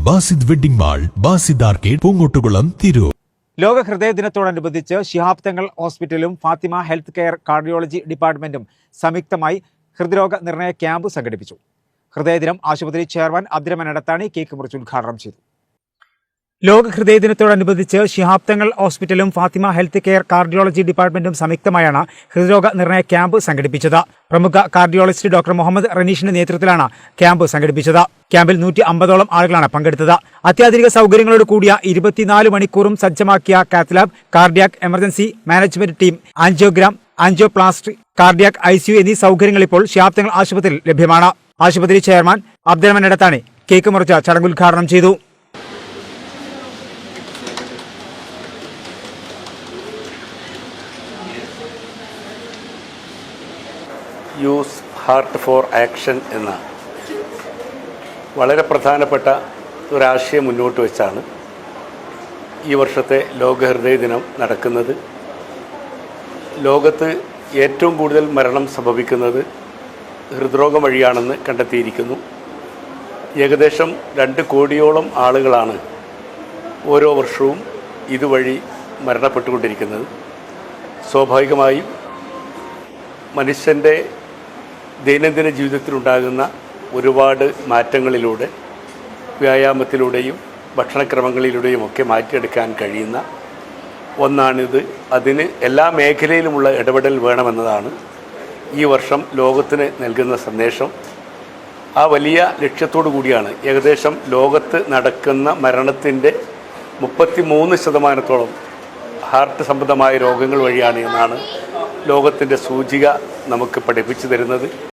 Basid wedding mall, Basid arcade, Poongottukulam, Tirur. ലോക ഹൃദയ ദിനത്തോടനുബന്ധിച്ച് ശിഹാബ് തങ്ങൾ ഹോസ്പിറ്റലും ഫാത്തിമ ഹെൽത്ത് കെയർ കാർഡിയോളജി ഡിപ്പാർട്ട്മെന്റും സംയുക്തമായി ഹൃദ്രോഗ നിർണയ ക്യാമ്പ് സംഘടിപ്പിച്ചു. ഹൃദയദിനം ആശുപത്രി ചെയർമാൻ അബ്ദുറഹ്മാൻ എടത്താണി കേക്ക് മുറിച്ച് ഉദ്ഘാടനം ചെയ്തു. ലോക ഹൃദയ ദിനത്തോടനുബന്ധിച്ച് ശിഹാബ് തങ്ങൾ ഹോസ്പിറ്റലും ഫാത്തിമ ഹെൽത്ത് കെയർ കാർഡിയോളജി ഡിപ്പാർട്ട്മെന്റും സംയുക്തമായാണ് ഹൃദ്രോഗ നിർണയ ക്യാമ്പ് സംഘടിപ്പിച്ചത്. പ്രമുഖ കാർഡിയോളജിസ്റ്റ് ഡോക്ടർ മുഹമ്മദ് റനീഷിന്റെ നേതൃത്വത്തിലാണ് ക്യാമ്പ് സംഘടിപ്പിച്ചത്. ക്യാമ്പിൽ 150ഓളം ആളുകളാണ് പങ്കെടുത്തത്. അത്യാധുനിക സൗകര്യങ്ങളോട് കൂടിയ 24 മണിക്കൂറും സജ്ജമാക്കിയ കാത്ത് cardiac emergency management team, angiogram, angioplasty, cardiac ICU എന്നീ സൗകര്യങ്ങൾ ഇപ്പോൾ ശിഹാബ് തങ്ങൾ ആശുപത്രിയിൽ ലഭ്യമാണ്. ആശുപത്രി ചെയർമാൻ അബ്ദുറഹ്മാൻ എടത്താണി കേക്ക് മുറിച്ച് ചടങ്ങ് ഉദ്ഘാടനം ചെയ്തു. യൂസ് ഹാർട്ട് ഫോർ ആക്ഷൻ എന്ന വളരെ പ്രധാനപ്പെട്ട ഒരാശയം മുന്നോട്ട് വെച്ചാണ് ഈ വർഷത്തെ ലോക ഹൃദയ ദിനം നടക്കുന്നത്. ലോകത്ത് ഏറ്റവും കൂടുതൽ മരണം സംഭവിക്കുന്നത് ഹൃദ്രോഗം വഴിയാണെന്ന് കണ്ടെത്തിയിരിക്കുന്നു. ഏകദേശം 2 കോടിയോളം ആളുകളാണ് ഓരോ വർഷവും ഇതുവഴി മരണപ്പെട്ടുകൊണ്ടിരിക്കുന്നത്. സ്വാഭാവികമായും മനുഷ്യൻ്റെ ദൈനംദിന ജീവിതത്തിലുണ്ടാകുന്ന ഒരുപാട് മാറ്റങ്ങളിലൂടെ, വ്യായാമത്തിലൂടെയും ഭക്ഷണക്രമങ്ങളിലൂടെയും ഒക്കെ മാറ്റിയെടുക്കാൻ കഴിയുന്ന ഒന്നാണിത്. അതിന് എല്ലാ മേഖലയിലുമുള്ള ഇടപെടൽ വേണമെന്നതാണ് ഈ വർഷം ലോകത്തിന് നൽകുന്ന സന്ദേശം. ആ വലിയ ലക്ഷ്യത്തോടു കൂടിയാണ് ഏകദേശം ലോകത്ത് നടക്കുന്ന മരണത്തിൻ്റെ 33% ഹാർട്ട് സംബന്ധമായ രോഗങ്ങൾ വഴിയാണ് എന്നാണ് ലോകത്തിൻ്റെ സൂചിക നമുക്ക് പഠിപ്പിച്ചു തരുന്നത്.